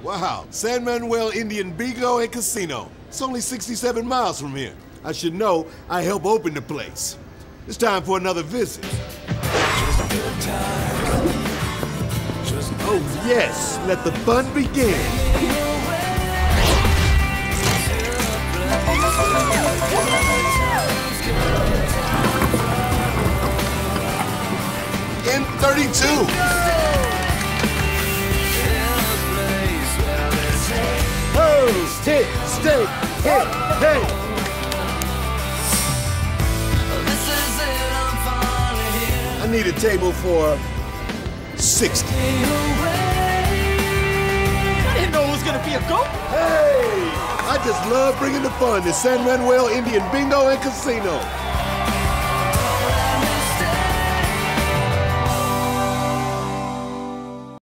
Wow, San Manuel Indian Bingo and Casino. It's only 67 miles from here. I should know, I help open the place. It's time for another visit. Oh yes, let the fun begin. In 32. Oh, hit, stay, hit, hey. I need a table for 60. I didn't know it was gonna be a goat. Hey, I just love bringing the fun to San Manuel Indian Bingo and Casino.